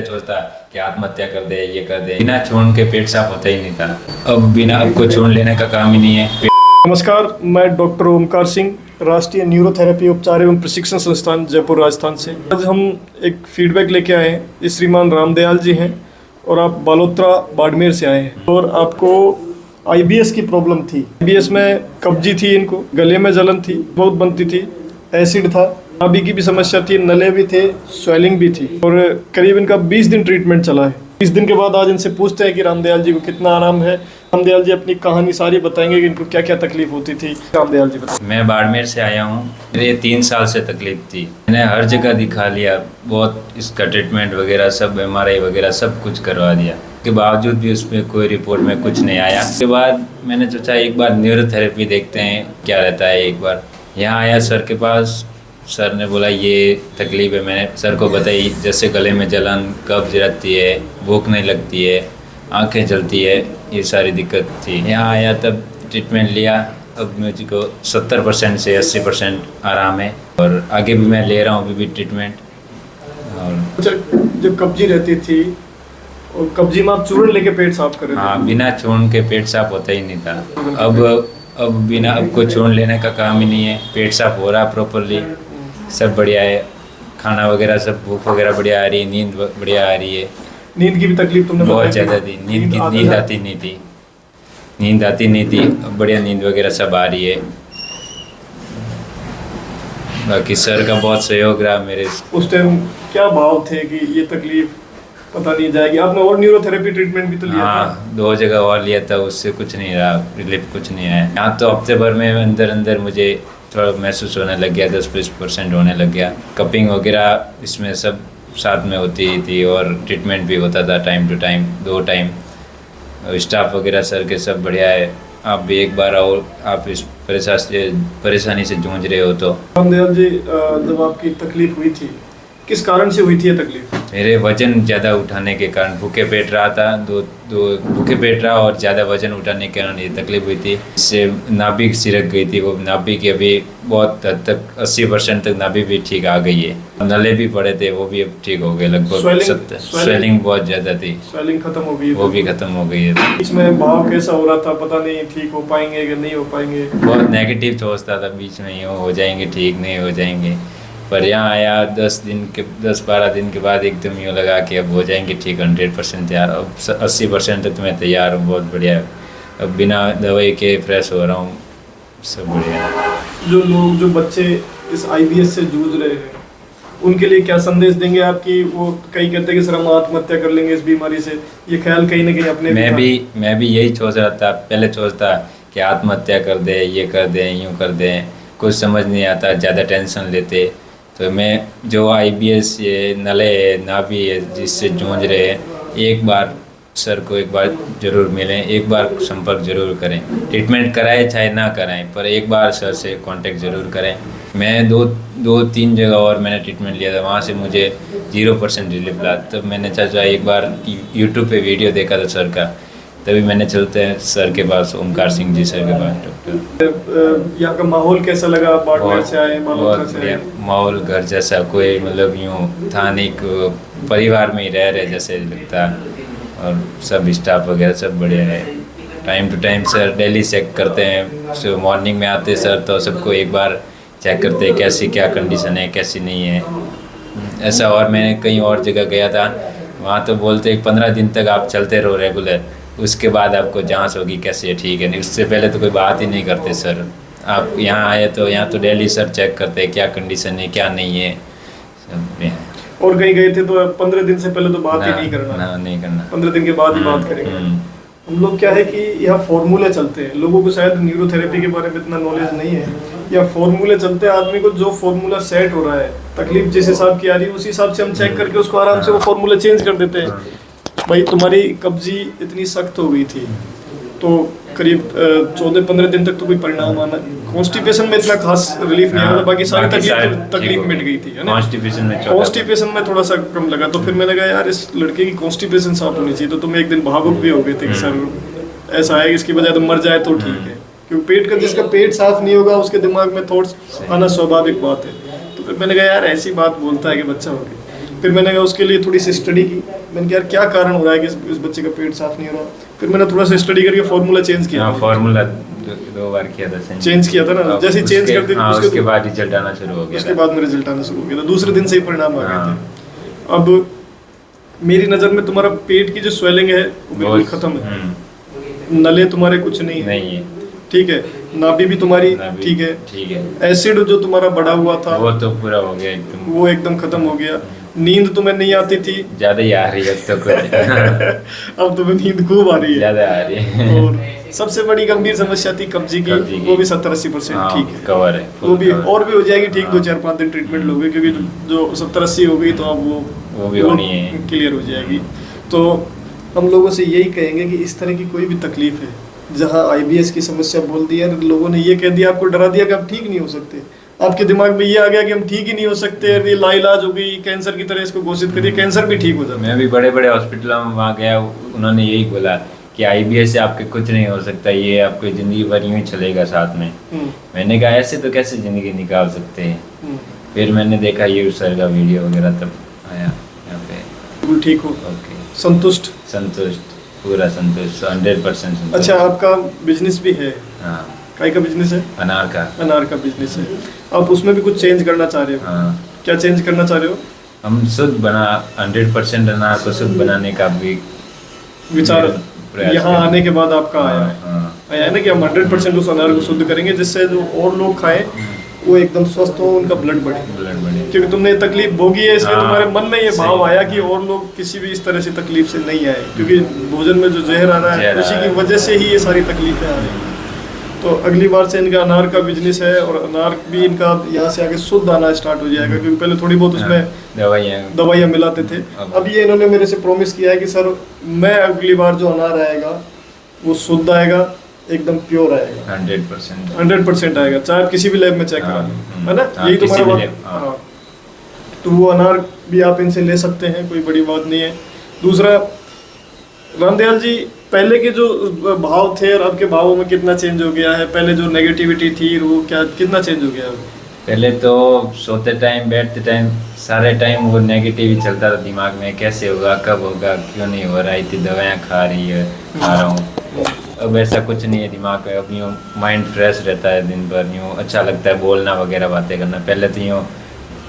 सोचता कि आत्महत्या कर दे, ये कर दे, बिना छोड़ के पेट साफ होता ही नहीं था। अब बिना अब को छोड़ लेने का काम ही नहीं है। नमस्कार, मैं डॉक्टर ओमकार सिंह, राष्ट्रीय न्यूरोथेरेपी उपचार एवं प्रशिक्षण संस्थान जयपुर राजस्थान से। आज हम एक फीडबैक लेके आए हैं। ये श्रीमान रामदयाल जी हैं और आप बालोत्रा बाड़मेर से आए हैं और आपको आईबीएस की प्रॉब्लम थी। आईबीएस में कब्जी थी, इनको गले में जलन थी, बहुत बनती थी, एसिड था, नाभि की भी समस्या थी, नले भी थे, स्वेलिंग भी थी और करीब इनका 20 दिन ट्रीटमेंट चला है। 20 दिन के बाद आज इनसे पूछते हैं कि रामदयाल जी को कितना आराम है। रामदयाल जी अपनी कहानी सारी बताएंगे कि इनको क्या क्या तकलीफ होती थी। रामदयाल जी बताएं। मैं बाड़मेर से आया हूँ। मेरे 3 साल से तकलीफ थी। मैंने हर जगह दिखा लिया, बहुत इसका ट्रीटमेंट वगैरह सब, एमआरआई वगैरह सब कुछ करवा दिया, के बावजूद भी उसमें कोई रिपोर्ट में कुछ नहीं आया। उसके बाद मैंने सोचा एक बार न्यूरोथेरेपी देखते हैं क्या रहता है। एक बार यहाँ आया सर के पास, सर ने बोला ये तकलीफ है। मैंने सर को बताई, जैसे गले में जलन, कब्ज रहती है, भूख नहीं लगती है, आंखें जलती है, ये सारी दिक्कत थी। यहाँ आया तब ट्रीटमेंट लिया। अब मुझको 70% से 80% आराम है और आगे भी मैं ले रहा हूँ अभी भी ट्रीटमेंट। और अच्छा, जब कब्जी रहती थी और कब्जी में आप चूर्ण लेके पेट साफ कर रहे थे? हाँ, बिना चूर्ण के पेट साफ होता ही नहीं था। अब बिना अब को चूर्ण लेने का काम ही नहीं है। पेट साफ हो रहा प्रॉपरली, सब बढ़िया है। खाना वगैरह सब, भूख वगैरह बढ़िया आ रही है, नींद बढ़िया आ रही है। नींद की भी तकलीफ तुमने बहुत ज़्यादा थी। नींद आती नहीं थी, नींद आती नहीं थी। अब बढ़िया नींद वगैरह सब आ रही है। बाकी सर का बहुत सहयोग रहा मेरे। उस टाइम क्या भाव थे कि ये तकलीफ पता नहीं जाएगी? आपने और न्यूरोथेरेपी ट्रीटमेंट भी तो लिया था? हाँ, 2 जगह और लिया था, उससे कुछ नहीं रहा, रिलीफ कुछ नहीं आया। यहाँ तो हफ्ते भर में अंदर मुझे थोड़ा महसूस होने लग गया, 10-20% होने लग गया। कपिंग वगैरह इसमें सब साथ में होती थी और ट्रीटमेंट भी होता था time to time, 2 time. Staff वगैरह सर के सब बढ़िया है। आप भी एक बार आओ, आप इस परेशानी से जूझ रहे हो तो। रामदयाल जी, जब आपकी तकलीफ हुई थी, किस कारण से हुई थी ये तकलीफ? मेरे वजन ज़्यादा उठाने के कारण भूखे पेट रहा था, दो भूखे पेट रहा और ज़्यादा वजन उठाने के कारण ये तकलीफ हुई थी। इससे नाभि सिरक गई थी। वो नाभि की अभी बहुत हद तक 80% तक नाभि भी ठीक आ गई है। नले भी पड़े थे, वो भी अब ठीक हो गए लगभग। स्वेलिंग बहुत ज़्यादा थी, स्वेलिंग खत्म हो गई? वो भी खत्म हो गई है। इसमें भाव कैसा हो रहा था, पता नहीं ठीक हो पाएंगे कि नहीं हो पाएंगे? बहुत नेगेटिव सोचता था बीच में, यूँ हो जाएंगे ठीक, नहीं हो जाएंगे। पर यहाँ आया 10-12 दिन के बाद एकदम यूँ लगा कि अब हो जाएंगे ठीक, 100% तैयार। अब 80% तक मैं तैयार हूँ, बहुत बढ़िया। अब बिना दवाई के फ्रेश हो रहा हूँ, सब बढ़िया। जो बच्चे इस आईबीएस से जूझ रहे हैं, उनके लिए क्या संदेश देंगे आपकी? वो कई कहते हैं कि सर हम आत्महत्या कर लेंगे इस बीमारी से, ये ख्याल कहीं ना कहीं अपने मैं भी यही सोच रहा था। पहले सोचता कि आत्महत्या कर दे, ये कर दें, यूँ कर दें, कुछ समझ नहीं आता, ज़्यादा टेंशन लेते। तो मैं जो आईबीएस, ये नले है, नाभि है, जिससे जूझ रहे हैं, एक बार सर को एक बार ज़रूर मिलें, एक बार संपर्क जरूर करें। ट्रीटमेंट कराएं चाहे ना कराएं, पर एक बार सर से कांटेक्ट ज़रूर करें। मैं 2-3 जगह और मैंने ट्रीटमेंट लिया था, वहाँ से मुझे 0% रिलीफ मिला। तब मैंने चाचा एक बार यूट्यूब पे वीडियो देखा था सर का, तभी मैंने चलते हैं सर के पास, ओमकार सिंह जी सर के पास डॉक्टर। यहाँ का माहौल कैसा लगा? बाड़मेर से आए, बहुत बढ़िया माहौल, घर जैसा, कोई मतलब यूँ था नहीं, परिवार में ही रह रहे जैसे लगता। और सब स्टाफ वगैरह सब बढ़िया है। Time to time sir daily check करते हैं। सुबह मॉर्निंग में आते सर तो सबको एक बार चेक करते हैं कैसी क्या कंडीशन है, कैसी नहीं है, ऐसा। और मैं कहीं और जगह गया था, वहाँ तो बोलते 15 दिन तक आप चलते रहो रेगुलर, उसके बाद आपको जांच होगी कैसे है, ठीक है नहीं। उससे पहले तो कोई बात ही नहीं करते सर। आप यहाँ आए तो यहाँ तो डेली सर चेक करते हैं क्या कंडीशन है, क्या नहीं है, सब। और कहीं गए थे तो 15 दिन से पहले तो बात ही नहीं करना? नहीं करना, 15 दिन के बाद ही बात करेंगे। हम लोग क्या है कि यहाँ फॉर्मूले चलते हैं, लोगों को शायद न्यूरोथेरेपी के बारे में इतना नॉलेज नहीं है। या फॉर्मूले चलते हैं, आदमी को जो फॉर्मूला सेट हो रहा है, तकलीफ जिस हिसाब की आ रही है उसी हिसाब से हम चेक करके उसको आराम से वो फॉर्मूला चेंज कर देते हैं। भाई तुम्हारी कब्जी इतनी सख्त हो गई थी तो करीब 14-15 दिन तक तो कोई परिणाम आना। कॉन्स्टिपेशन में इतना खास रिलीफ नहीं आया था, बाकी सारी तकलीफ मिट गई थी, है ना? कॉन्स्टिपेशन में थोड़ा सा कम लगा, तो फिर मैंने कहा यार इस लड़के की कॉन्स्टिपेशन साफ होनी चाहिए। तो तुम एक दिन भावुक भी हो गए थे कि सर ऐसा है, इसकी वजह तो मर जाए तो ठीक है, क्योंकि पेट का, जिसका पेट साफ नहीं होगा उसके दिमाग में थॉट्स आना स्वाभाविक बात है। तो फिर मैंने कहा यार ऐसी बात बोलता है कि बच्चा हो गया। फिर मैंने कहा उसके लिए थोड़ी सी स्टडी की। मैंने कहा यार क्या कारण हो रहा है कि इस बच्चे का पेट साफ नहीं हो रहा। फिर मैंने थोड़ा सा स्टडी करके फार्मूला चेंज किया। हाँ, फार्मूला 2 बार किया था, चेंज किया था ना, जैसे ही चेंज कर दिया उसके बाद रिजल्ट आना शुरू हो गया। उसके बाद में रिजल्ट आना शुरू हो गया था, दूसरे दिन से ही परिणाम आ गए थे। अब मेरी नज़र में तुम्हारा पेट की जो स्वेलिंग है वो बिल्कुल खत्म है, नले तुम्हारे कुछ नहीं है, ठीक है, नाभि भी तुम्हारी ठीक है, एसिड जो तुम्हारा बढ़ा हुआ था वो तो पूरा हो गया एकदम, वो एकदम खत्म हो गया। नींद तुम्हें नहीं आती थी, ज्यादा ही आ रही है तो कुछ अब तुम्हें नींद खूब आ रही है, ज्यादा आ रही है। और सबसे बड़ी गंभीर समस्या थी कब्जी की, वो भी 70-80% ठीक है, कवर है, वो भी और भी हो जाएगी ठीक, 2-4-5 दिन ट्रीटमेंट लोगे, क्योंकि जो 70-80 हो गई तो अब वो भी होनी है, क्लियर हो जाएगी। तो हम लोगों से यही कहेंगे कि इस तरह की कोई भी तकलीफ है, जहाँ IBS की समस्या बोल दी है, लोगों ने ये कह दिया, आपको डरा दिया कि आप ठीक नहीं हो सकते, आपके दिमाग में ये आ गया कि हम ठीक ही नहीं हो सकते, ये लाइलाज हो गई, कैंसर की तरह इसको घोषित कर दिया, कैंसर भी ठीक हो जाता है। मैं भी बड़े बड़े हॉस्पिटलों में वहाँ गया, उन्होंने यही बोला कि IBS से आपके कुछ नहीं हो सकता, ये आपकी ज़िंदगी भर यूँ ही चलेगा साथ में। मैंने कहा ऐसे तो कैसे ज़िंदगी निकाल सकते हैं। फिर मैंने देखा ये सर का वीडियो वगैरह, तब आया यहाँ पे। बिल्कुल ठीक हो, ओके, संतुष्ट, पूरा संतुष्ट, 100% संतुष्ट। अच्छा, आपका बिजनेस भी है? हाँ। काय का बिजनेस है? अनार का बिजनेस है। आप उसमें भी कुछ चेंज करना चाह रहे हो? हाँ। क्या चेंज करना चाह रहे हो? हम शुद्ध 100% अनार को शुद्ध बनाने का भी विचार यहाँ आने के बाद आपका हाँ। आया है ना कि हम 100% उस अनार को शुद्ध करेंगे, जिससे जो और लोग खाएं वो एकदम स्वस्थ हो, उनका ब्लड बढ़े। क्योंकि तुमने ये तकलीफ भोगी है, इसलिए तुम्हारे मन में ये भाव आया कि और लोग किसी भी इस तरह से तकलीफ से नहीं आए, क्योंकि भोजन में जो जहर आ रहा है उसी की वजह से ही ये सारी तकलीफें आ रही हैं। तो अगली बार से इनका अनार का बिजनेस है, और अनार भी इनका यहाँ से आगे शुद्ध आना स्टार्ट हो जाएगा, क्योंकि पहले थोड़ी बहुत उसमें दवाइयाँ मिलाते थे। अब ये इन्होंने मेरे से प्रॉमिस किया है कि सर मैं अगली बार जो अनार आएगा वो शुद्ध आएगा, एकदम प्योर आएगा, 100% आएगा, चाहे आप किसी भी लैब में चेक करा लें, है ना, यही तुम्हारा बात। हाँ, तो वो अनार भी आप इनसे ले सकते हैं, कोई बड़ी बात नहीं है। दूसरा, रामदयाल जी, पहले के जो भाव थे और अब के भावों में कितना चेंज हो गया है? पहले जो नेगेटिविटी थी वो कितना चेंज हो गया है? पहले तो सोते टाइम बैठते टाइम सारे टाइम वो नेगेटिव ही चलता था दिमाग में, कैसे होगा, कब होगा, क्यों नहीं हो रहा, इतनी दवाइयाँ खा रहा हूँ। अब ऐसा कुछ नहीं है दिमाग में, अब यूँ माइंड फ्रेश रहता है, दिन भर यूँ अच्छा लगता है बोलना वगैरह, बातें करना। पहले तो यूँ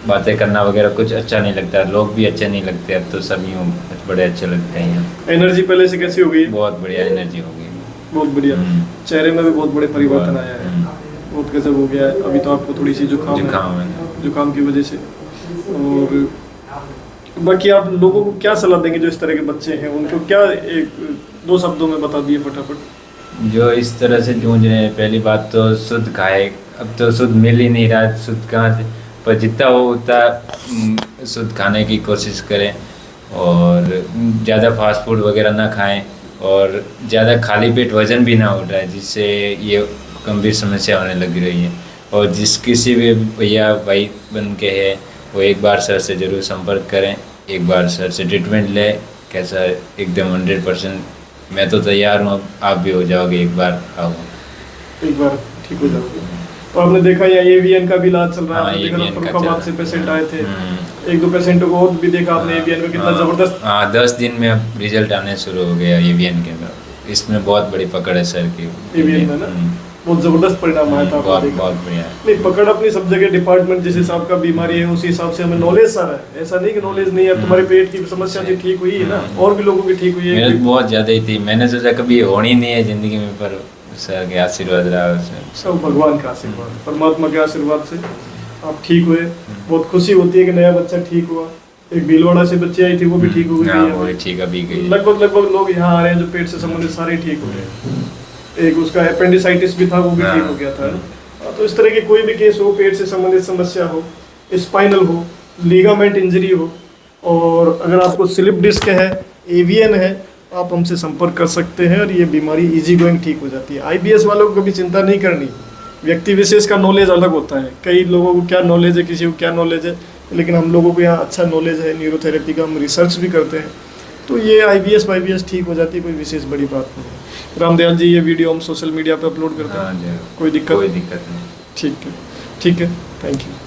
बातें करना वगैरह कुछ अच्छा नहीं लगता, लोग भी अच्छे नहीं लगते, अब तो सब यूँ बड़े अच्छे लगते हैं। एनर्जी पहले से कैसी हो गई? बहुत बढ़िया एनर्जी हो गई, बहुत बढ़िया। चेहरे में भी बहुत बड़े परिवर्तन आया है, बहुत गजब हो गया है। अभी तो आपको थोड़ी सी जुकाम की वजह से। और बाकी आप लोगों को क्या सलाह देंगे जो इस तरह के बच्चे हैं, उनको क्या 1-2 शब्दों में बता दिए फटाफट? जो इस तरह से जूझ रहे हैं, पहली बात तो शुद्ध खाए, अब तो शुद्ध मिल ही नहीं रहा, शुद्ध कहाँ से, पर जितना हो उतना शुद्ध खाने की कोशिश करें, और ज़्यादा फास्ट फूड वगैरह ना खाएं, और ज़्यादा खाली पेट वज़न भी ना उठ रहा है, जिससे ये गंभीर समस्या होने लग रही है। और जिस किसी भी भैया भाई बन के है वो एक बार सर से ज़रूर संपर्क करें, एक बार सर से ट्रीटमेंट लें, कैसा एकदम 100%। मैं तो तैयार हूँ, आप भी हो जाओगे, एक बार आओ, एक बार ठीक हो जाओगे। तो आपने देखा या AVN का भी इलाज चल रहा है, फरुखाबाद से पेशेंट आए थे, 1-2 पेशेंटों को भी देखा आपने AVN में, कितना ज़बरदस्त। हाँ, 10 दिन में अब रिजल्ट आने शुरू हो गया AVN के अंदर, इसमें बहुत बड़ी पकड़ है सर की AVN में ना, बहुत ज़बरदस्त परिणाम आया था। बहुत बढ़िया। नहीं, पकड़ अपनी सब जगह, डिपार्टमेंट जिस हिसाब का बीमारी है उसी हिसाब से हमें नॉलेज सारा है, ऐसा नहीं कि नॉलेज नहीं है। तुम्हारे पेट की समस्या जो ठीक हुई है ना, और भी लोगों की ठीक हुई है। मेरे बहुत ज़्यादा ही थी, मैंने सोचा कभी होनी नहीं है ज़िंदगी में, पर सर के आशीर्वाद रहा उसमें, सब भगवान का आशीर्वाद, परमात्मा के आशीर्वाद से आप ठीक हुए। बहुत खुशी होती है कि नया बच्चा ठीक हुआ। एक भीलवाड़ा से बच्ची आई थी, वो भी ठीक हो गई है, वो ठीक अभी गई। लगभग लोग यहाँ आ रहे हैं जो पेट से संबंधित सारे ठीक हो गए। एक उसका अपेंडिसाइटिस भी था, वो भी ठीक हो गया था। तो इस तरह के कोई भी केस हो, पेट से संबंधित समस्या हो, स्पाइनल हो, लीगामेंट इंजरी हो, और अगर आपको स्लिप डिस्क है, AVN है, आप हमसे संपर्क कर सकते हैं और ये बीमारी इजी गोइंग ठीक हो जाती है। IBS वालों को कभी चिंता नहीं करनी, व्यक्ति विशेष का नॉलेज अलग होता है। कई लोगों को क्या नॉलेज है, किसी को क्या नॉलेज है, लेकिन हम लोगों को यहाँ अच्छा नॉलेज है, न्यूरोथेरेपी का हम रिसर्च भी करते हैं, तो ये IBS ठीक हो जाती है, कोई विशेष बड़ी बात नहीं है। रामदयाल जी, ये वीडियो हम सोशल मीडिया पे अपलोड करते हैं, कोई दिक्कत नहीं? ठीक है, ठीक है, थैंक यू।